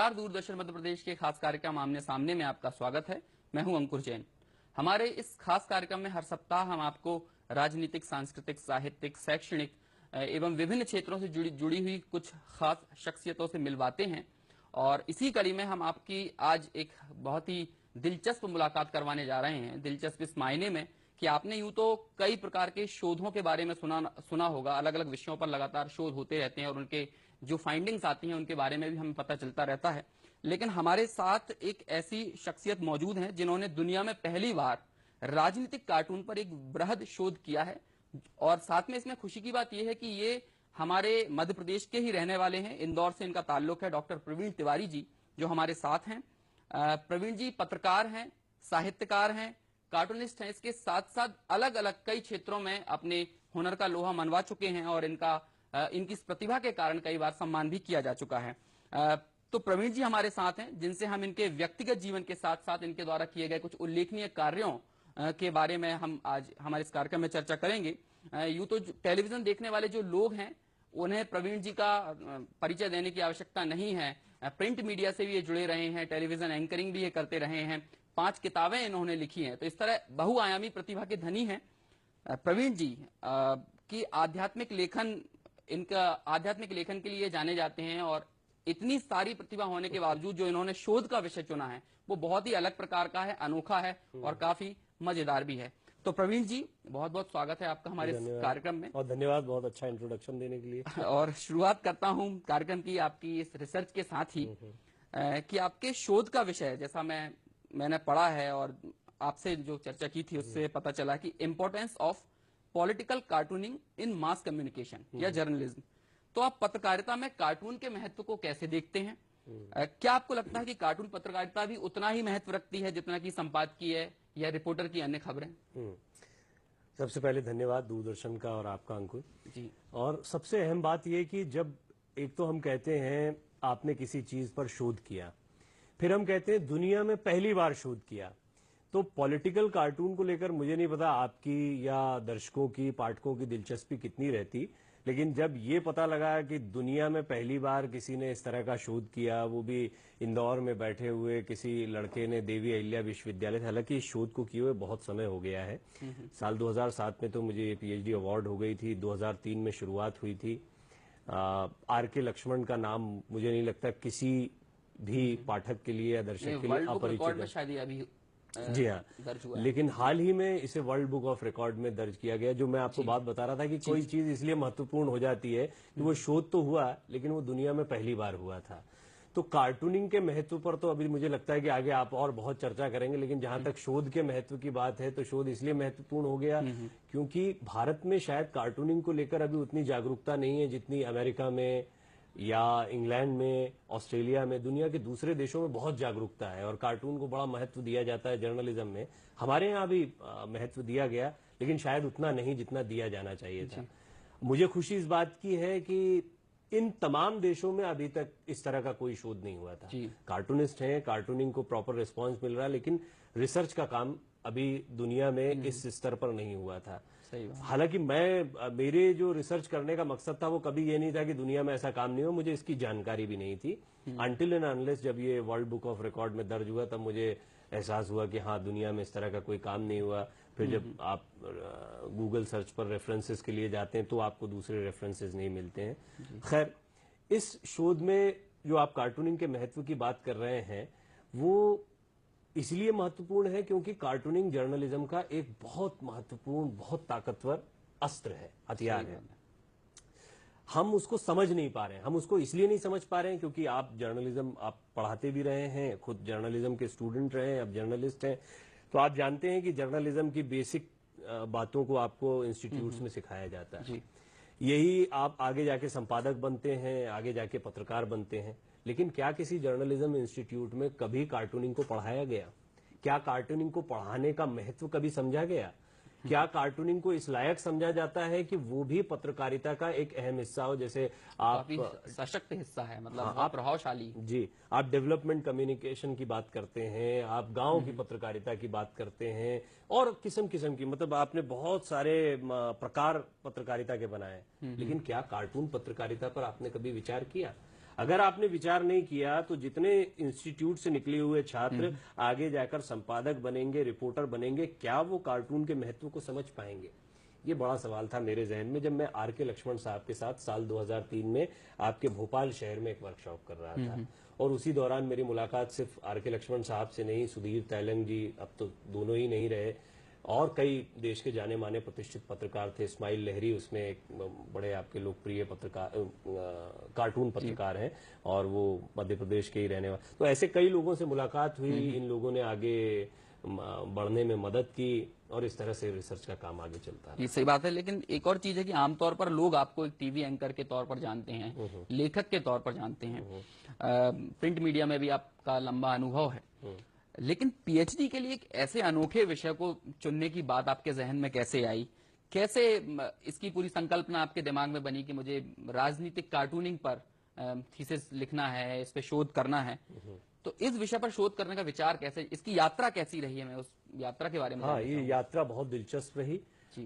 नमस्कार, दूरदर्शन मध्य प्रदेश के खास कार्यक्रम आमने सामने में आपका स्वागत है। मैं हूं अंकुर जैन। हमारे इस खास कार्यक्रम में हर सप्ताह हम आपको राजनीतिक, सांस्कृतिक, साहित्यिक, शैक्षणिक एवं विभिन्न क्षेत्रों से जुड़ी हुई कुछ खास शख्सियतों से मिलवाते हैं। और इसी कड़ी में हम आपकी आज एक बहुत ही दिलचस्प मुलाकात करवाने जा रहे हैं। दिलचस्प इस मायने में कि आपने यूं तो कई प्रकार के शोधों के बारे में सुना होगा। अलग अलग विषयों पर लगातार शोध होते रहते हैं और उनके जो फाइंडिंग्स आती हैं उनके बारे में भी हमें पता चलता रहता है। लेकिन हमारे साथ एक ऐसी शख्सियत मौजूद है जिन्होंने दुनिया में पहली बार राजनीतिक कार्टून पर एक बृहद शोध किया है। और साथ में इसमें खुशी की बात यह है कि ये हमारे मध्य प्रदेश के ही रहने वाले हैं। इंदौर से इनका ताल्लुक है। डॉक्टर प्रवीण तिवारी जी जो हमारे साथ हैं। प्रवीण जी पत्रकार हैं, साहित्यकार हैं, कार्टूनिस्ट हैं। इसके साथ साथ अलग अलग कई क्षेत्रों में अपने हुनर का लोहा मनवा चुके हैं और इनकी इस प्रतिभा के कारण कई बार सम्मान भी किया जा चुका है। तो प्रवीण जी हमारे साथ हैं जिनसे हम इनके व्यक्तिगत जीवन के साथ साथ इनके द्वारा किए गए कुछ उल्लेखनीय कार्यों के बारे में हम आज हमारे इस कार्यक्रम में चर्चा करेंगे। यूं तो टेलीविजन देखने वाले जो लोग हैं उन्हें प्रवीण जी का परिचय देने की आवश्यकता नहीं है। प्रिंट मीडिया से भी ये जुड़े रहे हैं, टेलीविजन एंकरिंग भी ये करते रहे हैं, 5 किताबें इन्होंने लिखी हैं। तो इस तरह बहुआयामी प्रतिभा के धनी हैं प्रवीण जी। की आध्यात्मिक लेखन के लिए जाने जाते हैं और इतनी सारी प्रतिभा होने के बावजूद जो इन्होंने शोध का विषय चुना है वो बहुत ही अलग प्रकार का है, अनोखा है और काफी मजेदार भी है। तो प्रवीण जी बहुत बहुत स्वागत है आपका हमारे इस कार्यक्रम में। और धन्यवाद बहुत अच्छा इंट्रोडक्शन देने के लिए। और शुरुआत करता हूं कार्यक्रम की आपकी इस रिसर्च के साथ ही कि आपके शोध का विषय जैसा मैंने पढ़ा है और आपसे जो चर्चा की थी उससे पता चला कि importance of political cartooning in mass communication या जर्नलिज्म। तो आप पत्रकारिता में कार्टून के महत्व को कैसे देखते हैं? क्या आपको लगता है कि कार्टून पत्रकारिता भी उतना ही महत्व रखती है जितना कि संपादकीय या रिपोर्टर की अन्य खबरें? सबसे पहले धन्यवाद दूरदर्शन का और आपका अंकुर जी। और सबसे अहम बात यह कि जब एक तो हम कहते हैं आपने किसी चीज पर शोध किया, फिर हम कहते हैं दुनिया में पहली बार शोध किया, तो पॉलिटिकल कार्टून को लेकर मुझे नहीं पता आपकी या दर्शकों की, पाठकों की दिलचस्पी कितनी रहती, लेकिन जब ये पता लगा कि दुनिया में पहली बार किसी ने इस तरह का शोध किया, वो भी इंदौर में बैठे हुए किसी लड़के ने देवी अहिल्या विश्वविद्यालय, हालांकि इस शोध को किए हुए बहुत समय हो गया है। साल 2007 में तो मुझे पीएचडी अवार्ड हो गई थी, 2003 में शुरुआत हुई थी। आर.के. लक्ष्मण का नाम मुझे नहीं लगता किसी भी पाठक के लिए या दर्शक के लिए अपरिचित है। जी हाँ, लेकिन हाल ही में इसे वर्ल्ड बुक ऑफ रिकॉर्ड में दर्ज किया गया। जो मैं आपको बात बता रहा था कि कोई चीज इसलिए महत्वपूर्ण हो जाती है कि वो शोध तो हुआ लेकिन वो दुनिया में पहली बार हुआ था। तो कार्टूनिंग के महत्व पर तो अभी मुझे लगता है कि आगे आप और बहुत चर्चा करेंगे, लेकिन जहां तक शोध के महत्व की बात है तो शोध इसलिए महत्वपूर्ण हो गया क्योंकि भारत में शायद कार्टूनिंग को लेकर अभी उतनी जागरूकता नहीं है जितनी अमेरिका में या इंग्लैंड में, ऑस्ट्रेलिया में, दुनिया के दूसरे देशों में बहुत जागरूकता है और कार्टून को बड़ा महत्व दिया जाता है जर्नलिज्म में। हमारे यहाँ भी महत्व दिया गया लेकिन शायद उतना नहीं जितना दिया जाना चाहिए था। मुझे खुशी इस बात की है कि इन तमाम देशों में अभी तक इस तरह का कोई शोध नहीं हुआ था। कार्टूनिस्ट हैं, कार्टूनिंग को प्रॉपर रिस्पांस मिल रहा है, लेकिन रिसर्च का काम अभी दुनिया में इस स्तर पर नहीं हुआ था। हालांकि मेरे जो रिसर्च करने का मकसद था वो कभी ये नहीं था कि दुनिया में ऐसा काम नहीं हो, मुझे इसकी जानकारी भी नहीं थी। अनटिल एंड अनलेस जब ये वर्ल्ड बुक ऑफ रिकॉर्ड में दर्ज हुआ तब मुझे एहसास हुआ कि हाँ, दुनिया में इस तरह का कोई काम नहीं हुआ। फिर जब आप गूगल सर्च पर रेफरेंसेस के लिए जाते हैं तो आपको दूसरे रेफरेंसेस नहीं मिलते हैं। खैर, इस शोध में जो आप कार्टूनिंग के महत्व की बात कर रहे हैं वो इसलिए महत्वपूर्ण है क्योंकि कार्टूनिंग जर्नलिज्म का एक बहुत महत्वपूर्ण, बहुत ताकतवर अस्त्र है, हथियार है। हम उसको समझ नहीं पा रहे हैं। हम उसको इसलिए नहीं समझ पा रहे हैं क्योंकि आप जर्नलिज्म आप पढ़ाते भी रहे हैं, खुद जर्नलिज्म के स्टूडेंट रहे हैं, अब जर्नलिस्ट हैं, तो आप जानते हैं कि जर्नलिज्म की बेसिक बातों को आपको इंस्टीट्यूट्स में सिखाया जाता है। यही आप आगे जाके संपादक बनते हैं, आगे जाके पत्रकार बनते हैं। लेकिन क्या किसी जर्नलिज्म इंस्टीट्यूट में कभी कार्टूनिंग को पढ़ाया गया? क्या कार्टूनिंग को पढ़ाने का महत्व कभी समझा गया? क्या कार्टूनिंग को इस लायक समझा जाता है कि वो भी पत्रकारिता का एक अहम हिस्सा हो? जैसे आप सशक्त हिस्सा है, मतलब आप प्रभावशाली। जी, आप डेवलपमेंट कम्युनिकेशन की बात करते हैं, आप गांव की पत्रकारिता की बात करते हैं और किस्म किस्म की, मतलब आपने बहुत सारे प्रकार पत्रकारिता के बनाए, लेकिन क्या कार्टून पत्रकारिता पर आपने कभी विचार किया? अगर आपने विचार नहीं किया तो जितने इंस्टीट्यूट से निकले हुए छात्र आगे जाकर संपादक बनेंगे, रिपोर्टर बनेंगे, क्या वो कार्टून के महत्व को समझ पाएंगे? ये बड़ा सवाल था मेरे जहन में जब मैं आर के लक्ष्मण साहब के साथ साल 2003 में आपके भोपाल शहर में एक वर्कशॉप कर रहा था। और उसी दौरान मेरी मुलाकात सिर्फ आर के लक्ष्मण साहब से नहीं, सुधीर तैलंग जी अब तो दोनों ही नहीं रहे, और कई देश के जाने माने प्रतिष्ठित पत्रकार थे। इस्माइल लहरी उसमें एक बड़े आपके लोकप्रिय पत्रकार, कार्टून पत्रकार हैं, और वो मध्य प्रदेश के ही रहने वाले। तो ऐसे कई लोगों से मुलाकात हुई, इन लोगों ने आगे बढ़ने में मदद की, और इस तरह से रिसर्च का काम आगे चलता है। ये सही बात है, लेकिन एक और चीज है कि आमतौर पर लोग आपको एक टीवी एंकर के तौर पर जानते हैं, लेखक के तौर पर जानते हैं, प्रिंट मीडिया में भी आपका लंबा अनुभव है, लेकिन पीएचडी के लिए एक ऐसे अनोखे विषय को चुनने की बात आपके जहन में कैसे आई? कैसे इसकी पूरी संकल्पना आपके दिमाग में बनी कि मुझे राजनीतिक कार्टूनिंग पर थीसिस लिखना है, इस पे शोध करना है? तो इस विषय पर शोध करने का विचार कैसे, इसकी यात्रा कैसी रही है? मैं उस यात्रा के बारे में हाँ, ये यात्रा बहुत दिलचस्प रही,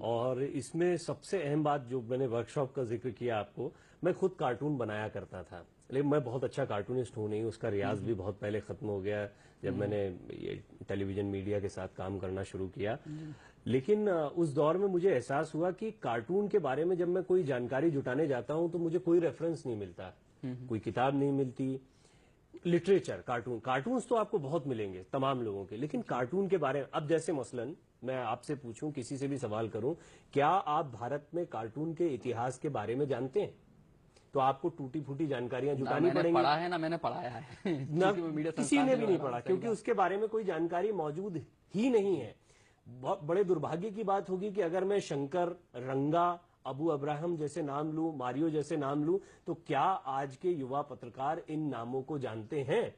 और इसमें सबसे अहम बात जो मैंने वर्कशॉप का जिक्र किया आपको, मैं खुद कार्टून बनाया करता था, लेकिन मैं बहुत अच्छा कार्टूनिस्ट हूं नहीं, उसका रियाज भी बहुत पहले खत्म हो गया जब मैंने ये टेलीविजन मीडिया के साथ काम करना शुरू किया। लेकिन उस दौर में मुझे एहसास हुआ कि कार्टून के बारे में जब मैं कोई जानकारी जुटाने जाता हूं तो मुझे कोई रेफरेंस नहीं मिलता, कोई किताब नहीं मिलती। लिटरेचर, कार्टून्स तो आपको बहुत मिलेंगे तमाम लोगों के, लेकिन कार्टून के बारे में, अब जैसे मसलन मैं आपसे पूछूं, किसी से भी सवाल करूं, क्या आप भारत में कार्टून के इतिहास के बारे में जानते हैं? तो आपको टूटी फूटी जानकारियां जुटानी पड़ेंगी। पढ़ा है ना मैंने पढ़ाया है ना किसी ने भी नहीं पढ़ा, क्योंकि उसके बारे में कोई जानकारी मौजूद ही नहीं है। बहुत बड़े दुर्भाग्य की बात होगी कि अगर मैं शंकर, रंगा, अबू अब्राहम जैसे नाम लूं, मारियो जैसे नाम लूं, तो क्या आज के युवा पत्रकार इन नामों को जानते हैं?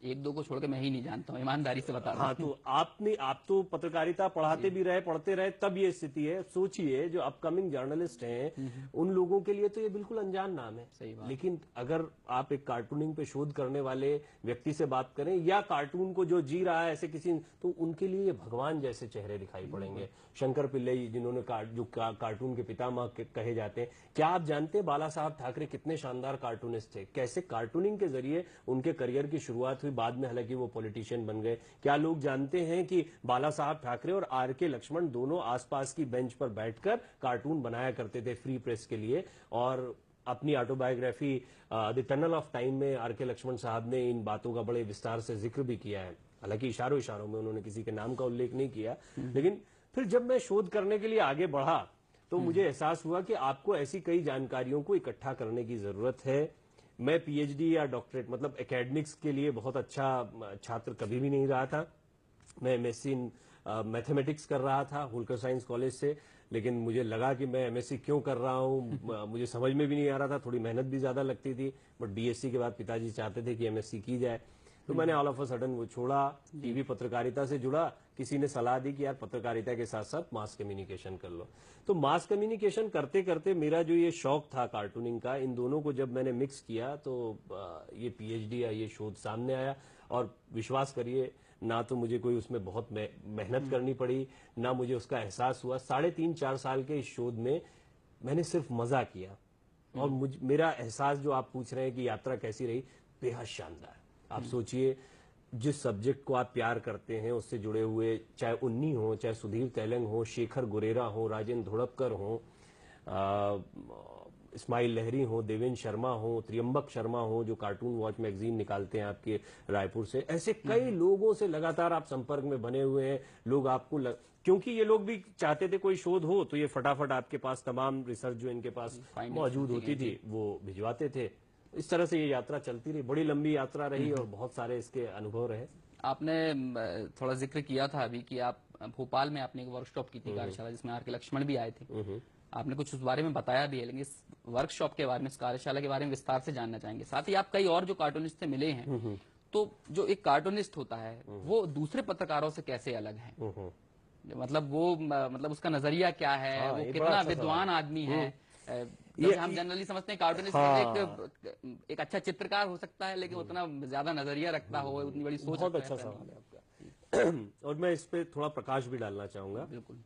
एक दो को छोड़ के मैं ही नहीं जानता हूँ, ईमानदारी से बता रहा हूँ। हाँ, तो आप तो पत्रकारिता पढ़ाते भी रहे, पढ़ते रहे, तब ये स्थिति है। सोचिए जो अपकमिंग जर्नलिस्ट हैं उन लोगों के लिए तो ये बिल्कुल अनजान नाम है। सही बात। लेकिन अगर आप एक कार्टूनिंग पे शोध करने वाले व्यक्ति से बात करें, या कार्टून को जो जी रहा है ऐसे किसी, तो उनके लिए ये भगवान जैसे चेहरे दिखाई पड़ेंगे। शंकर पिल्लई, जिन्होंने कार्टून के पितामह कहे जाते हैं, क्या आप जानते हैं बाला साहब ठाकरे कितने शानदार कार्टूनिस्ट थे? कैसे कार्टूनिंग के जरिए उनके करियर की शुरुआत हुई, बाद में हालांकि वो पॉलिटिशियन बन गए। क्या लोग जानते हैं कि बाला साहब ठाकरे और आर के लक्ष्मण दोनों आसपास की बेंच पर बैठकर कार्टून बनाया करते थे फ्री प्रेस के लिए? और अपनी autobiography the tunnel of time में आर के लक्ष्मण साहब ने इन बातों का बड़े विस्तार से जिक्र भी किया है। हालांकि इशारों इशारों में, उन्होंने किसी के नाम का उल्लेख नहीं किया। लेकिन फिर जब मैं शोध करने के लिए आगे बढ़ा तो मुझे एहसास हुआ कि आपको ऐसी कई जानकारियों को इकट्ठा करने की जरूरत है। मैं पीएचडी या डॉक्टरेट, मतलब एकेडमिक्स के लिए बहुत अच्छा छात्र कभी भी नहीं रहा था। मैं एमएससी इन मैथमेटिक्स कर रहा था होल्कर साइंस कॉलेज से, लेकिन मुझे लगा कि मैं एमएससी क्यों कर रहा हूँ मुझे समझ में भी नहीं आ रहा था, थोड़ी मेहनत भी ज्यादा लगती थी। बट बीएससी के बाद पिताजी चाहते थे कि एमएससी की जाए, तो मैंने ऑल ऑफ अ सडन वो छोड़ा, टीवी पत्रकारिता से जुड़ा। किसी ने सलाह दी कि यार पत्रकारिता के साथ साथ मास कम्युनिकेशन कर लो। तो मास कम्युनिकेशन करते करते मेरा जो ये शौक था कार्टूनिंग का, इन दोनों को जब मैंने मिक्स किया तो ये पीएचडी या ये शोध सामने आया। और विश्वास करिए, ना तो मुझे कोई उसमें बहुत मेहनत करनी पड़ी, ना मुझे उसका एहसास हुआ। 3.5-4 साल के इस शोध में मैंने सिर्फ मजा किया। और मेरा एहसास जो आप पूछ रहे हैं कि यात्रा कैसी रही, बेहद शानदार। आप सोचिए, जिस सब्जेक्ट को आप प्यार करते हैं उससे जुड़े हुए, चाहे उन्नी हो, चाहे सुधीर तैलंग हो, शेखर गुरेरा हो, राजेंद्र धोड़पकर हो, इस्माइल लहरी हो, देवेंद्र शर्मा हो, त्रियंबक शर्मा हो जो कार्टून वॉच मैगजीन निकालते हैं आपके रायपुर से, ऐसे कई लोगों से लगातार आप संपर्क में बने हुए हैं। लोग आपको क्योंकि ये लोग भी चाहते थे कोई शोध हो तो ये फटाफट आपके पास तमाम रिसर्च जो इनके पास मौजूद होती थी वो भिजवाते थे। इस तरह से ये यात्रा चलती रही, बड़ी लंबी यात्रा रही और बहुत सारे इसके अनुभव रहे। आपने थोड़ा जिक्र किया था अभी कि आप भोपाल में आपने एक वर्कशॉप की थी, कार्यशाला, जिसमें आर के लक्ष्मण भी आए थे। आपने कुछ उस बारे में बताया भी है, लेकिन इस वर्कशॉप के बारे में, इस कार्यशाला के बारे में विस्तार से जानना चाहेंगे। साथ ही आप कई और जो कार्टूनिस्ट से मिले हैं, तो जो एक कार्टूनिस्ट होता है वो दूसरे पत्रकारों से कैसे अलग है? मतलब वो, मतलब उसका नजरिया क्या है, वो कितना विद्वान आदमी है? जैसे हम जनरली समझते हैं कार्टूनिस्ट एक अच्छा चित्रकार हो सकता है, लेकिन उतना ज्यादा नजरिया रखता हो, उतनी बड़ी सोच। बहुत अच्छा सवाल है आपका और मैं इस पे थोड़ा प्रकाश भी डालना चाहूंगा। बिल्कुल।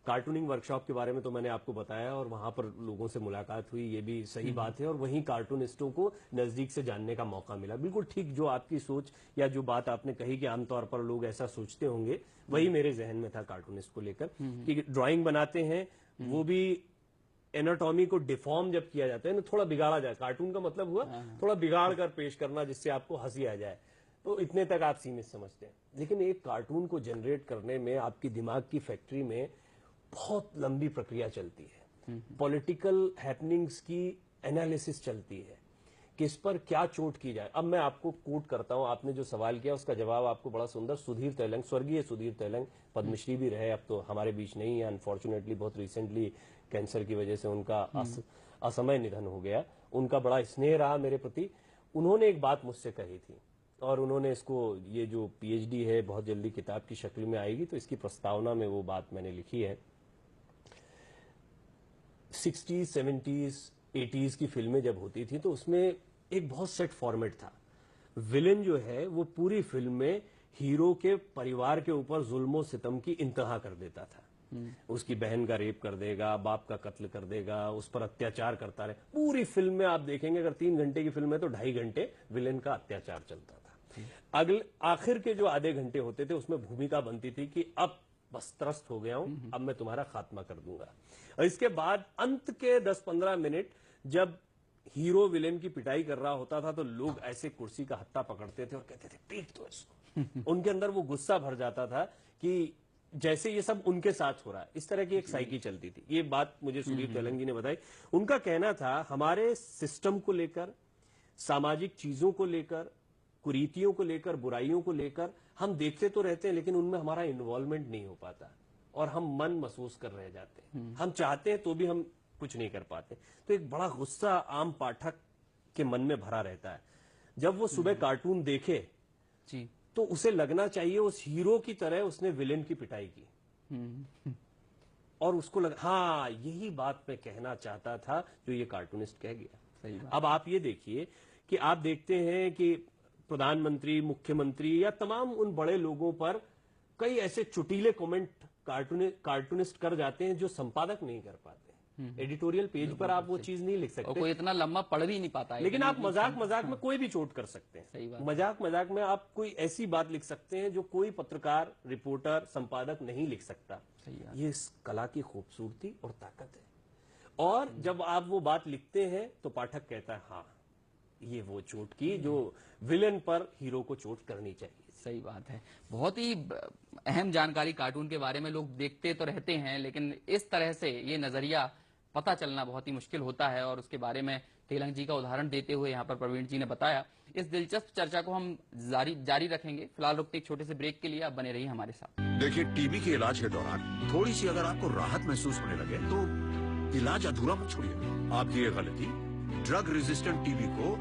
कार्टूनिंग वर्कशॉप के बारे में तो मैंने आपको बताया और वहां पर लोगों से मुलाकात हुई, ये भी सही बात है, और वहीं कार्टूनिस्टों को नजदीक से जानने का मौका मिला। बिल्कुल ठीक जो आपकी सोच या जो बात आपने कही कि आमतौर पर लोग ऐसा सोचते होंगे, वही मेरे जहन में था कार्टूनिस्ट को लेकर कि ड्राइंग बनाते हैं वो भी एनाटॉमी को डिफॉर्म जब किया जाता है ना, थोड़ा बिगाड़ा जाए, कार्टून का मतलब हुआ थोड़ा बिगाड़ कर पेश करना जिससे आपको हंसी आ जाए, तो इतने तक आप सीमित समझते हैं। लेकिन एक कार्टून को जनरेट करने में आपकी दिमाग की फैक्ट्री में बहुत लंबी प्रक्रिया चलती है, पॉलिटिकल हैपनिंग्स की एनालिसिस चलती है, किस पर क्या चोट की जाए। अब मैं आपको कोट करता हूं, आपने जो सवाल किया उसका जवाब आपको बड़ा सुंदर, सुधीर तेलंग, स्वर्गीय सुधीर तेलंग, पद्मश्री भी रहे, अब तो हमारे बीच नहीं है अनफॉर्चुनेटली, बहुत रिसेंटली कैंसर की वजह से उनका असमय निधन हो गया। उनका बड़ा स्नेह रहा मेरे प्रति। उन्होंने एक बात मुझसे कही थी और उन्होंने इसको, ये जो पीएचडी है बहुत जल्दी किताब की शक्ल में आएगी, तो इसकी प्रस्तावना में वो बात मैंने लिखी है। 60s, 70s, 80s की फिल्में जब होती थी तो उसमें एक बहुत सेट फॉर्मेट था। विलेन जो है वो पूरी फिल्म में हीरो के परिवार के ऊपर जुल्मो सितम की इंतहा कर देता था। उसकी बहन का रेप कर देगा, बाप का कत्ल कर देगा, उस पर अत्याचार करता रहे। पूरी फिल्म में आप देखेंगे, अगर 3 घंटे की फिल्म है तो 2.5 घंटे विलेन का अत्याचार चलता था। अगले आखिर के जो आधे घंटे होते थे उसमें भूमिका बनती थी कि अब बस त्रस्त हो गया हूं, अब मैं तुम्हारा खात्मा कर दूंगा। और इसके बाद अंत के 10-15 मिनट जब हीरो विलेन की पिटाई कर रहा होता था तो लोग ऐसे कुर्सी का हत्था पकड़ते थे और कहते थे पीट दो इसको। उनके अंदर वो गुस्सा भर जाता था कि जैसे ये सब उनके साथ हो रहा है। इस तरह की एक साइकी चलती थी। ये बात मुझे सुधीर तेलंग जी ने बताई। उनका कहना था हमारे सिस्टम को लेकर, सामाजिक चीजों को लेकर, कुरीतियों को लेकर, बुराइयों को लेकर हम देखते तो रहते हैं लेकिन उनमें हमारा इन्वॉल्वमेंट नहीं हो पाता और हम मन महसूस कर रह जाते हैं। हम चाहते हैं तो भी हम कुछ नहीं कर पाते। तो एक बड़ा गुस्सा आम पाठक के मन में भरा रहता है। जब वो सुबह कार्टून देखे जी, तो उसे लगना चाहिए उस हीरो की तरह उसने विलेन की पिटाई की और उसको लगा हाँ यही बात मैं कहना चाहता था जो ये कार्टूनिस्ट कह गया। सही बात। अब आप ये देखिए कि आप देखते हैं कि प्रधानमंत्री, मुख्यमंत्री या तमाम उन बड़े लोगों पर कई ऐसे चुटीले कमेंट कार्टूनिस्ट कर जाते हैं जो संपादक नहीं कर पाते। एडिटोरियल पेज पर आप वो चीज नहीं लिख और सकते, कोई इतना लंबा पढ़ भी नहीं पाता है। लेकिन आप मजाक मजाक में कोई भी चोट कर सकते हैं। सही बात। मजाक मजाक में आप कोई ऐसी बात लिख सकते हैं जो कोई पत्रकार, रिपोर्टर, संपादक नहीं लिख सकता। सही बात। ये इस कला की खूबसूरती और ताकत है। और जब आप वो बात लिखते हैं तो पाठक कहता है हाँ ये वो चोट की जो विलेन पर हीरो को चोट करनी चाहिए। सही बात है। बहुत ही अहम जानकारी कार्टून के बारे में लोग देखते तो रहते हैं, लेकिन इस तरह से ये नजरिया पता चलना बहुत ही मुश्किल होता है और उसके बारे में तेलंग जी का उदाहरण देते हुए यहाँ पर प्रवीण जी ने बताया। इस दिलचस्प चर्चा को हम जारी रखेंगे। फिलहाल रुकते एक छोटे से ब्रेक के लिए, आप बने रहिए हमारे साथ। देखिए, टीबी के इलाज के दौरान थोड़ी सी अगर आपको राहत महसूस होने लगे तो इलाज अधूरा मत छोड़िए। आपकी ये गलती ड्रग रेजिस्टेंट टीबी को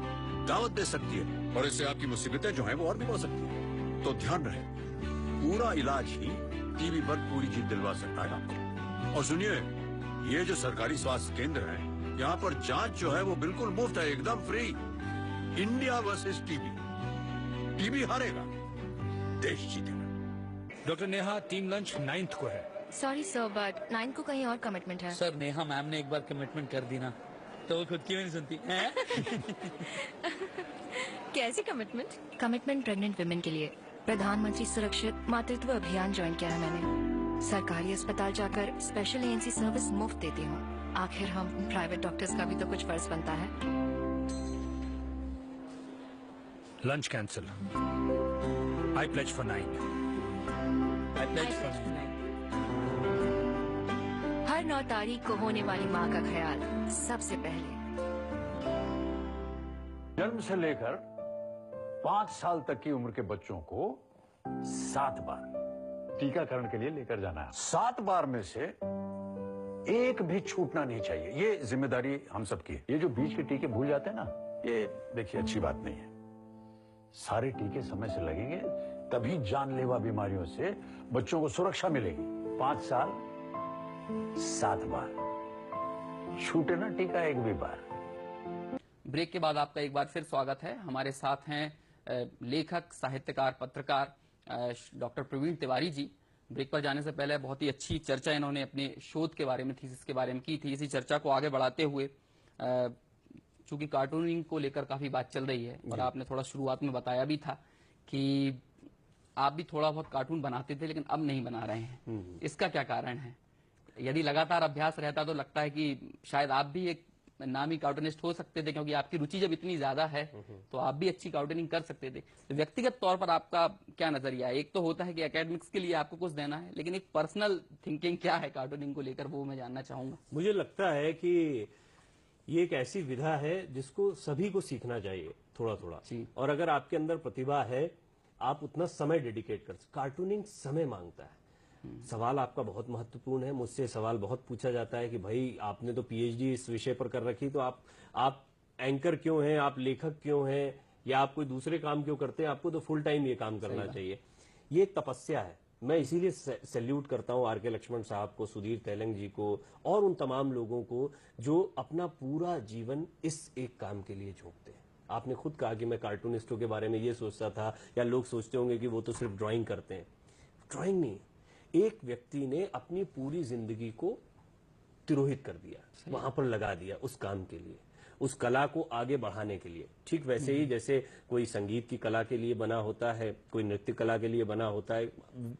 दावत दे सकती है और इससे आपकी मुसीबतें जो हैं वो और भी बढ़ सकती हैं। तो ध्यान रहे, पूरा इलाज ही टीबी पर पूरी जीत दिलवा सकता है आपको। और सुनिए, ये जो सरकारी स्वास्थ्य केंद्र है, यहाँ पर जांच जो है वो बिल्कुल मुफ्त है, एकदम free. India versus TB, TB हारेगा, देश जीतेगा। Doctor Neha, team lunch 9th को है। सॉरी सर, बट 9 को कहीं और कमिटमेंट है। सर, नेहा मैम ने एक बार कमिटमेंट कर दी ना तो वो खुद की भी नहीं सुनती हैं? कैसी कमिटमेंट? कमिटमेंट प्रेग्नेंट वुमेन के लिए प्रधानमंत्री सुरक्षित मातृत्व अभियान ज्वाइन किया है मैंने। सरकारी अस्पताल जाकर स्पेशल एएनसी सर्विस मुफ्त देती हूँ। आखिर हम प्राइवेट डॉक्टर्स का भी तो कुछ फर्ज बनता है। Lunch cancel. I pledge for 9। I pledge for 9. हर 9 तारीख को होने वाली माँ का ख्याल सबसे पहले। जन्म से लेकर 5 साल तक की उम्र के बच्चों को 7 बार टीकाकरण के लिए लेकर जाना है। 7 बार में से एक भी छूटना नहीं चाहिए। ये जिम्मेदारी हम सबकी है। ये जो बीच के टीके भूल जाते हैं ना, ये देखिए अच्छी बात नहीं है। सारे टीके समय से लगेंगे, तभी जानलेवा बीमारियों से बच्चों को सुरक्षा मिलेगी। 5 साल 7 बार छूटे ना टीका एक भी बार। ब्रेक के बाद आपका एक बार फिर स्वागत है। हमारे साथ हैं लेखक, साहित्यकार, पत्रकार डॉक्टर प्रवीण तिवारी जी। ब्रेक पर जाने से पहले बहुत ही अच्छी चर्चा इन्होंने अपने शोध के बारे में, थीसिस के बारे में की थी। इसी चर्चा को आगे बढ़ाते हुए चूंकि कार्टूनिंग को लेकर काफी बात चल रही है और आपने थोड़ा शुरुआत में बताया भी था कि आप भी थोड़ा बहुत कार्टून बनाते थे लेकिन अब नहीं बना रहे हैं, इसका क्या कारण है? यदि लगातार अभ्यास रहता तो लगता है कि शायद आप भी एक नामी कार्टूनिस्ट हो सकते थे, क्योंकि आपकी रुचि जब इतनी ज्यादा है तो आप भी अच्छी कार्टूनिंग कर सकते थे। तो व्यक्तिगत तौर पर आपका क्या नजरिया है? एक तो होता है कि एकेडमिक्स के लिए आपको कुछ देना है, लेकिन एक पर्सनल थिंकिंग क्या है कार्टूनिंग को लेकर, वो मैं जानना चाहूंगा। मुझे लगता है कि ये एक ऐसी विधा है जिसको सभी को सीखना चाहिए थोड़ा थोड़ा, और अगर आपके अंदर प्रतिभा है आप उतना समय डेडिकेट कर सकते। कार्टूनिंग समय मांगता है। सवाल आपका बहुत महत्वपूर्ण है। मुझसे सवाल बहुत पूछा जाता है कि भाई आपने तो पीएचडी इस विषय पर कर रखी, तो आप एंकर क्यों हैं, आप लेखक क्यों हैं, या आप कोई दूसरे काम क्यों करते हैं? आपको तो फुल टाइम ये काम करना चाहिए। ये एक तपस्या है। मैं इसीलिए सैल्यूट करता हूं आर के लक्ष्मण साहब को, सुधीर तेलंग जी को और उन तमाम लोगों को जो अपना पूरा जीवन इस एक काम के लिए झोंकते हैं। आपने खुद कहा कि मैं कार्टूनिस्टों के बारे में ये सोचता था, या लोग सोचते होंगे कि वो तो सिर्फ ड्राइंग करते हैं। ड्राइंग नहीं, एक व्यक्ति ने अपनी पूरी जिंदगी को तिरोहित कर दिया, वहां पर लगा दिया उस काम के लिए, उस कला को आगे बढ़ाने के लिए। ठीक वैसे ही जैसे कोई संगीत की कला के लिए बना होता है, कोई नृत्य कला के लिए बना होता है,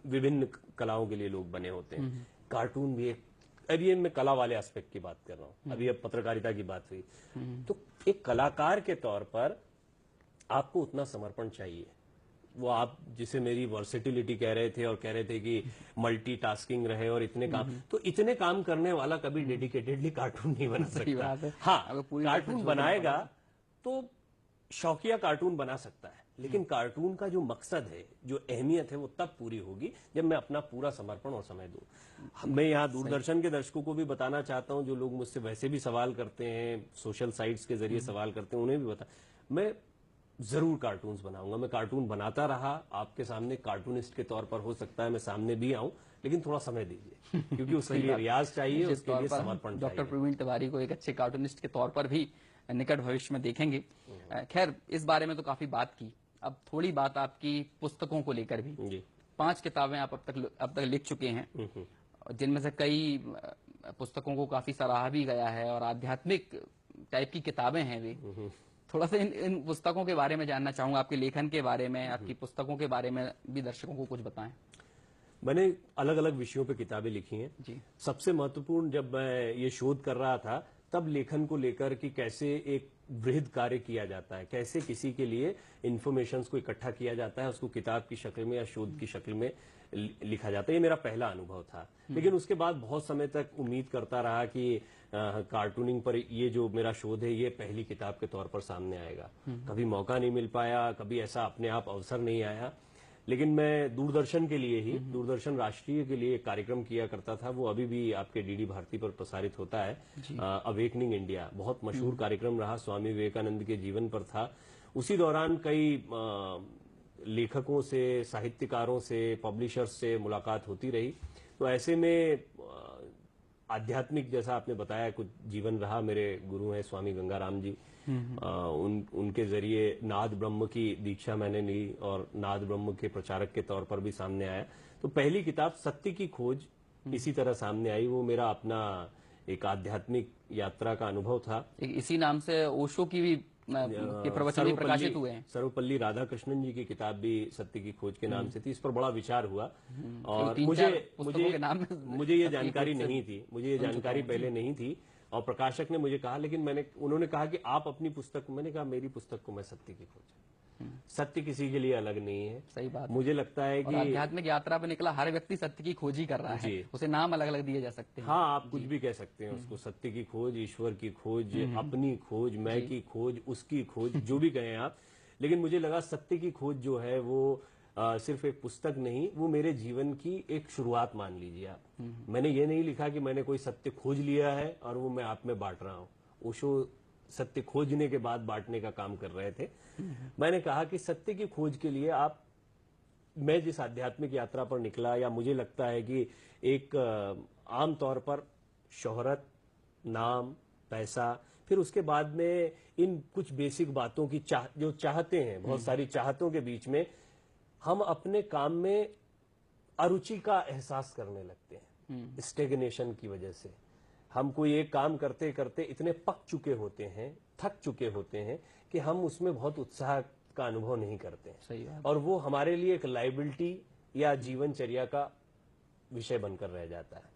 विभिन्न कलाओं के लिए लोग बने होते हैं। कार्टून भी एक, अभी ये मैं कला वाले एस्पेक्ट की बात कर रहा हूँ, अभी अब पत्रकारिता की बात हुई, तो एक कलाकार के तौर पर आपको उतना समर्पण चाहिए। वो आप जिसे मेरी वर्सेटिलिटी कह रहे थे और कह रहे थे कि मल्टीटास्किंग रहे और इतने काम, तो इतने काम करने वाला कभी डेडिकेटेडली कार्टून नहीं बना सकता। हाँ, कार्टून बनाएगा तो शौकिया कार्टून बना सकता है, लेकिन कार्टून का जो मकसद है, जो अहमियत है, वो तब पूरी होगी जब मैं अपना पूरा समर्पण और समय दूं। मैं यहाँ दूरदर्शन के दर्शकों को भी बताना चाहता हूँ, जो लोग मुझसे वैसे भी सवाल करते हैं, सोशल साइट्स के जरिए सवाल करते हैं, उन्हें भी बता, मैं जरूर कार्टून्स बनाऊंगा। मैं कार्टून बनाता रहा, आपके सामने कार्टूनिस्ट के तौर पर हो सकता है मैं सामने भी आऊं, लेकिन थोड़ा समय दीजिए, क्योंकि उसके लिए रियाज चाहिए, उसके लिए समर्पण चाहिए। डॉक्टर प्रवीण तिवारी को एक अच्छे कार्टूनिस्ट के तौर पर भी निकट भविष्य में देखेंगे। खैर, इस बारे में तो काफी बात की, अब थोड़ी बात आपकी पुस्तकों को लेकर भी। जी। 5 किताबें आप अब तक लिख चुके हैं, जिनमें से कई पुस्तकों को काफी सराहा भी गया है और आध्यात्मिक टाइप की किताबें हैं वे। थोड़ा सा इन पुस्तकों के बारे में जानना चाहूंगा, आपके लेखन के बारे में, आपकी पुस्तकों के बारे में भी दर्शकों को कुछ बताएं। मैंने अलग अलग विषयों पे किताबें लिखी हैं जी। सबसे महत्वपूर्ण, जब मैं ये शोध कर रहा था तब लेखन को लेकर कि कैसे एक बृहद कार्य किया जाता है, कैसे किसी के लिए इंफॉर्मेशंस को इकट्ठा किया जाता है, उसको किताब की शक्ल में या शोध की शक्ल में लिखा जाता है। ये मेरा पहला अनुभव था। लेकिन उसके बाद बहुत समय तक उम्मीद करता रहा कि कार्टूनिंग पर ये जो मेरा शोध है ये पहली किताब के तौर पर सामने आएगा। कभी मौका नहीं मिल पाया, कभी ऐसा अपने आप अवसर नहीं आया। लेकिन मैं दूरदर्शन के लिए ही, दूरदर्शन राष्ट्रीय के लिए एक कार्यक्रम किया करता था, वो अभी भी आपके डीडी भारती पर प्रसारित होता है, अवेकनिंग इंडिया। बहुत मशहूर कार्यक्रम रहा, स्वामी विवेकानंद के जीवन पर था। उसी दौरान कई लेखकों से, साहित्यकारों से, पब्लिशर्स से मुलाकात होती रही। तो ऐसे में आध्यात्मिक, जैसा आपने बताया, कुछ जीवन रहा। मेरे गुरु हैं स्वामी गंगाराम जी, उनके जरिए नाद ब्रह्म की दीक्षा मैंने ली और नाद ब्रह्म के प्रचारक के तौर पर भी सामने आया। तो पहली किताब सत्य की खोज इसी तरह सामने आई। वो मेरा अपना एक आध्यात्मिक यात्रा का अनुभव था। इसी नाम से ओशो की भी के प्रवचन भी प्रकाशित हुए हैं। सर्वपल्ली राधाकृष्णन जी की किताब भी सत्य की खोज के नाम से थी। इस पर बड़ा विचार हुआ और मुझे ये जानकारी नहीं थी, मुझे ये जानकारी पहले नहीं थी और प्रकाशक ने मुझे कहा, लेकिन उन्होंने कहा कि आप अपनी पुस्तक, मैंने कहा मेरी पुस्तक को मैं सत्य की खोज, सत्य किसी के लिए अलग नहीं है। सही बात। मुझे लगता है कि आध्यात्मिक यात्रा पर निकला हर व्यक्ति सत्य की खोज ही कर रहा है, उसे नाम अलग अलग दिए जा सकते हैं। हाँ, आप कुछ भी कह सकते हैं उसको, सत्य की खोज, ईश्वर की खोज, अपनी खोज, मैं की खोज, उसकी खोज, जो भी कहें आप। लेकिन मुझे लगा सत्य की खोज जो है वो सिर्फ एक पुस्तक नहीं, वो मेरे जीवन की एक शुरुआत मान लीजिए आप। मैंने ये नहीं लिखा कि मैंने कोई सत्य खोज लिया है और वो मैं आप में बांट रहा हूँ। ओशो सत्य खोजने के बाद बांटने का काम कर रहे थे। मैंने कहा कि सत्य की खोज के लिए मैं जिस आध्यात्मिक यात्रा पर निकला, या मुझे लगता है कि एक आम तौर पर शोहरत, नाम, पैसा, फिर उसके बाद में इन कुछ बेसिक बातों की जो चाहते हैं, बहुत सारी चाहतों के बीच में हम अपने काम में अरुचि का एहसास करने लगते हैं स्टेगनेशन की वजह से। हम कोई एक काम करते करते इतने पक चुके होते हैं, थक चुके होते हैं कि हम उसमें बहुत उत्साह का अनुभव नहीं करते हैं। सही बात। और वो हमारे लिए एक लाइबिलिटी या जीवनचर्या का विषय बनकर रह जाता है।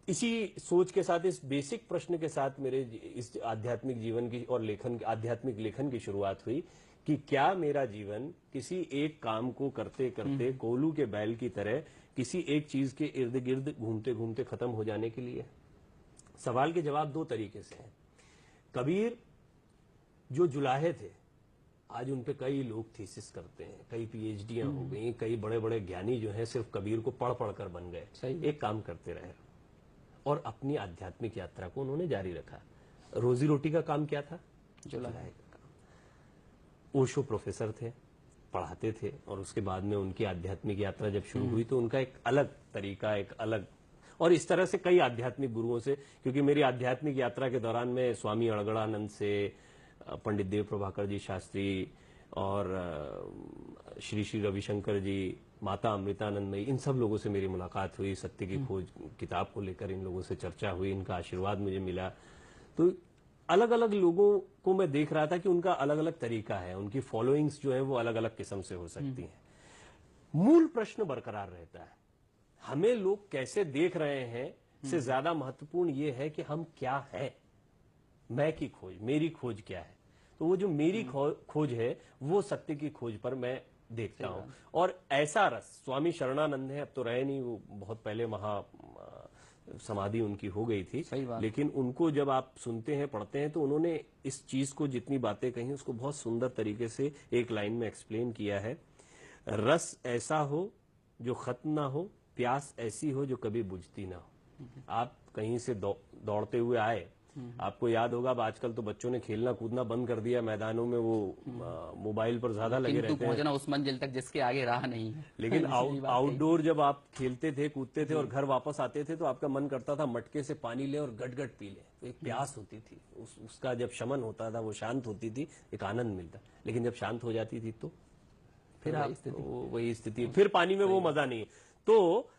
इसी सोच के साथ, इस बेसिक प्रश्न के साथ मेरे इस आध्यात्मिक जीवन की और आध्यात्मिक लेखन की शुरुआत हुई कि क्या मेरा जीवन किसी एक काम को करते करते कोल्हू के बैल की तरह किसी एक चीज के इर्द गिर्द घूमते घूमते खत्म हो जाने के लिए? सवाल के जवाब दो तरीके से हैं। कबीर जो जुलाहे थे, आज उन पे कई लोग थीसिस करते हैं, कई पीएचडियां हो गई, कई बड़े बड़े ज्ञानी जो हैं सिर्फ कबीर को पढ़ पढ़ कर बन गए। एक काम करते रहे और अपनी आध्यात्मिक यात्रा को उन्होंने जारी रखा। रोजी रोटी का काम क्या था? जुलाहे का काम। ओशो प्रोफेसर थे, पढ़ाते थे, और उसके बाद में उनकी आध्यात्मिक यात्रा जब शुरू हुई तो उनका एक अलग तरीका, एक अलग, और इस तरह से कई आध्यात्मिक गुरुओं से, क्योंकि मेरी आध्यात्मिक यात्रा के दौरान में स्वामी अड़गड़ानंद से, पंडित देव प्रभाकर जी शास्त्री और श्री श्री रविशंकर जी, माता अमृतानंदमयी, इन सब लोगों से मेरी मुलाकात हुई। सत्य की खोज किताब को लेकर इन लोगों से चर्चा हुई, इनका आशीर्वाद मुझे मिला। तो अलग अलग लोगों को मैं देख रहा था कि उनका अलग अलग तरीका है, उनकी फॉलोइंग्स जो है वो अलग अलग किस्म से हो सकती हैं। मूल प्रश्न बरकरार रहता है, हमें लोग कैसे देख रहे हैं से ज्यादा महत्वपूर्ण ये है कि हम क्या हैं। मैं की खोज, मेरी खोज क्या है? तो वो जो मेरी खोज है वो सत्य की खोज पर मैं देखता हूं। और ऐसा रस स्वामी शरणानंद है, अब तो रहे नहीं, वो बहुत पहले महा समाधि उनकी हो गई थी, लेकिन उनको जब आप सुनते हैं, पढ़ते हैं, तो उन्होंने इस चीज को, जितनी बातें कही उसको बहुत सुंदर तरीके से एक लाइन में एक्सप्लेन किया है। रस ऐसा हो जो खत्म ना हो, प्यास ऐसी हो जो कभी बुझती ना हो। आप कहीं से दौड़ते हुए आए, आपको याद होगा अब आजकल तो बच्चों ने खेलना कूदना बंद कर दिया, मैदानों में वो मोबाइल पर ज्यादा लगे रहते हैं। पहुंचना उस मंजिल तक जिसके आगे राह नहीं है। लेकिन आउटडोर जब आप खेलते थे, कूदते थे और घर वापस आते थे तो आपका मन करता था मटके से पानी ले और गट गट पी ले। तो एक प्यास होती थी, उसका जब शमन होता था, वो शांत होती थी, एक आनंद मिलता। लेकिन जब शांत हो जाती थी तो फिर वही स्थिति, फिर पानी में वो मजा नहीं। तो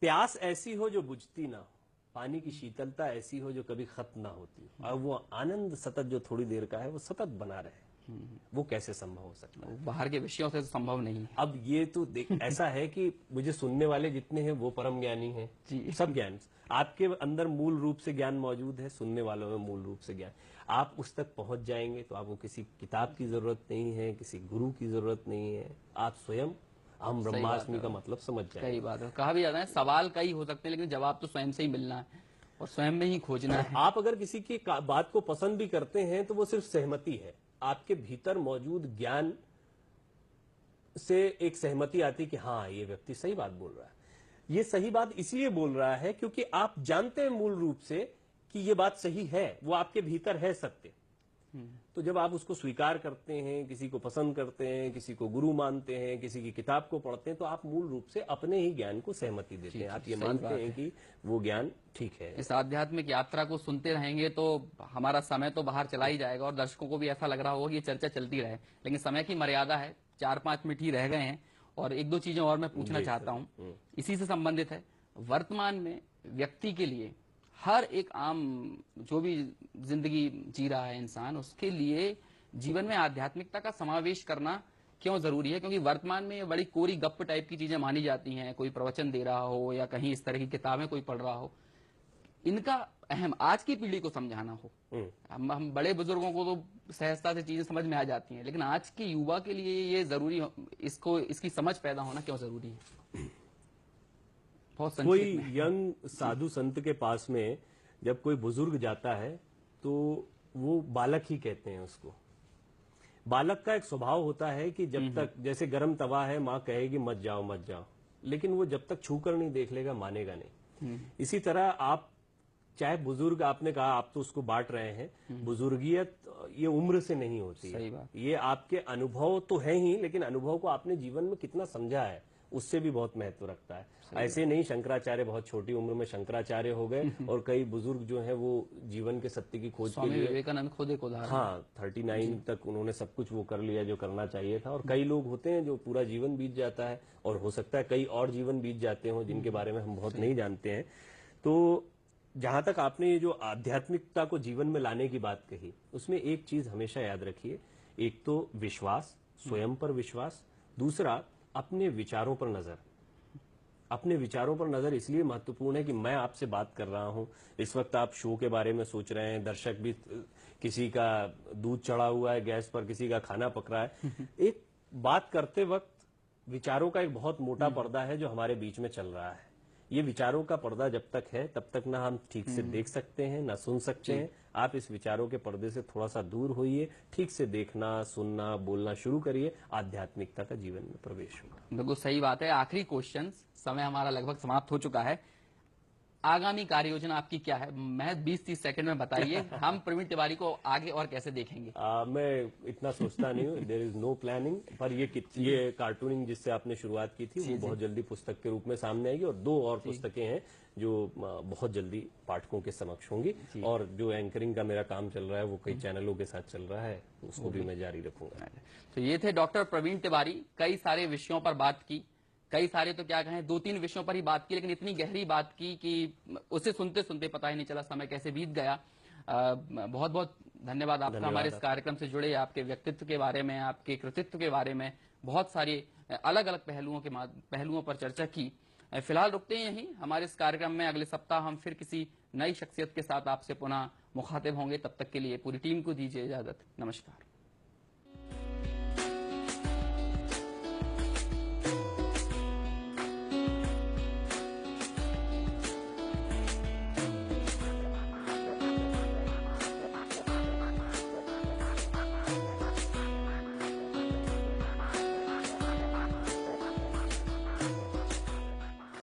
प्यास ऐसी हो जो बुझती ना हो, पानी की शीतलता ऐसी हो जो कभी खत्म ना होती, और वो आनंद सतत जो थोड़ी देर का है वो सतत बना रहे, वो कैसे संभव हो सकता है? बाहर के विषयों से तो संभव नहीं है। अब ये तो ऐसा है कि मुझे सुनने वाले जितने हैं वो परम ज्ञानी हैं, सब ज्ञान आपके अंदर मूल रूप से ज्ञान मौजूद है, सुनने वालों में मूल रूप से ज्ञान। आप उस तक पहुंच जाएंगे तो आपको किसी किताब की जरूरत नहीं है, किसी गुरु की जरूरत नहीं है, आप स्वयं हम ब्रह्मास्मि का मतलब समझ जाएंगे। सही बात है। कहा भी जाता है सवाल कई हो सकते हैं लेकिन जवाब तो स्वयं से ही मिलना है और स्वयं में ही खोजना है। आप अगर किसी की बात को पसंद भी करते हैं तो वो सिर्फ सहमति है, आपके भीतर मौजूद ज्ञान से एक सहमति आती कि हाँ ये व्यक्ति सही बात बोल रहा है। ये सही बात इसलिए बोल रहा है क्योंकि आप जानते हैं मूल रूप से कि ये बात सही है, वो आपके भीतर है सत्य। तो जब आप उसको स्वीकार करते हैं, किसी को पसंद करते हैं, किसी को गुरु मानते हैं, किसी की किताब को पढ़ते हैं, तो आप मूल रूप से अपने ही ज्ञान को सहमति देते हैं। आप ये मानते हैं कि वो ज्ञान ठीक है। इस आध्यात्मिक यात्रा को सुनते रहेंगे तो हमारा समय तो बाहर चला ही जाएगा और दर्शकों को भी ऐसा लग रहा होगा कि ये चर्चा चलती रहे, लेकिन समय की मर्यादा है, 4-5 मिनट ही रह गए हैं और 1-2 चीजें और मैं पूछना चाहता हूँ, इसी से संबंधित है। वर्तमान में व्यक्ति के लिए, हर एक आम जो भी जिंदगी जी रहा है इंसान, उसके लिए जीवन में आध्यात्मिकता का समावेश करना क्यों जरूरी है? क्योंकि वर्तमान में ये बड़ी कोरी गप टाइप की चीजें मानी जाती हैं, कोई प्रवचन दे रहा हो या कहीं इस तरह की किताबें कोई पढ़ रहा हो, इनका अहम आज की पीढ़ी को समझाना हो। हम बड़े बुजुर्गों को तो सहजता से चीजें समझ में आ जाती हैं, लेकिन आज के युवा के लिए ये जरूरी, इसकी समझ पैदा होना क्यों जरूरी है? कोई यंग साधु संत के पास में जब कोई बुजुर्ग जाता है तो वो बालक ही कहते हैं उसको। बालक का एक स्वभाव होता है कि जब तक, जैसे गर्म तवा है, माँ कहेगी मत जाओ मत जाओ, लेकिन वो जब तक छूकर नहीं देख लेगा मानेगा नहीं। इसी तरह आप चाहे बुजुर्ग, आपने कहा आप तो उसको बांट रहे हैं, बुजुर्गियत ये उम्र से नहीं होती है, ये आपके अनुभव तो है ही, लेकिन अनुभव को आपने जीवन में कितना समझा है उससे भी बहुत महत्व रखता है। ऐसे नहीं शंकराचार्य बहुत छोटी उम्र में शंकराचार्य हो गए और कई बुजुर्ग जो हैं वो जीवन के सत्य की खोज के स्वामी लिए, विवेकानंद खुद एक उदाहरण। हाँ 39 तक उन्होंने सब कुछ वो कर लिया जो करना चाहिए था। और कई लोग होते हैं जो पूरा जीवन बीत जाता है और हो सकता है कई और जीवन बीत जाते हो जिनके बारे में हम बहुत नहीं जानते हैं। तो जहां तक आपने ये जो आध्यात्मिकता को जीवन में लाने की बात कही, उसमें एक चीज हमेशा याद रखिए, एक तो विश्वास, स्वयं पर विश्वास, दूसरा अपने विचारों पर नजर। अपने विचारों पर नजर इसलिए महत्वपूर्ण है कि मैं आपसे बात कर रहा हूं, इस वक्त आप शो के बारे में सोच रहे हैं, दर्शक भी, किसी का दूध चढ़ा हुआ है गैस पर, किसी का खाना पक रहा है। एक बात करते वक्त विचारों का एक बहुत मोटा पर्दा है जो हमारे बीच में चल रहा है। ये विचारों का पर्दा जब तक है तब तक ना हम ठीक से देख सकते हैं ना सुन सकते हैं। आप इस विचारों के पर्दे से थोड़ा सा दूर होइए, ठीक से देखना, सुनना, बोलना शुरू करिए, आध्यात्मिकता का जीवन में प्रवेश होगा। बिल्कुल सही बात है। आखिरी क्वेश्चन, समय हमारा लगभग समाप्त हो चुका है। आगामी कार्य योजना आपकी क्या है? महज 20-30 सेकंड में बताइए। हम प्रवीण तिवारी को आगे और कैसे देखेंगे? मैं इतना सोचता नहीं हूँ, देयर इज नो प्लानिंग, पर ये कार्टूनिंग जिससे आपने शुरुआत की थी वो बहुत जल्दी पुस्तक के रूप में सामने आएगी और 2 और पुस्तकें हैं जो बहुत जल्दी पाठकों के समक्ष होंगी। और जो एंकरिंग का मेरा काम चल रहा है वो कई चैनलों के साथ चल रहा है, उसको भी मैं जारी रखूंगा। तो ये थे डॉक्टर प्रवीण तिवारी। कई सारे विषयों पर बात की, कई सारे तो क्या कहें 2-3 विषयों पर ही बात की, लेकिन इतनी गहरी बात की कि उसे सुनते सुनते पता ही नहीं चला समय कैसे बीत गया। बहुत बहुत धन्यवाद आपका हमारे इस कार्यक्रम से जुड़े, आपके व्यक्तित्व के बारे में, आपके कृतित्व के बारे में बहुत सारे अलग अलग पहलुओं पर चर्चा की। फिलहाल रुकते हैं यहीं। हमारे इस कार्यक्रम में अगले सप्ताह हम फिर किसी नई शख्सियत के साथ आपसे पुनः मुखातिब होंगे। तब तक के लिए पूरी टीम को दीजिए इजाजत। नमस्कार।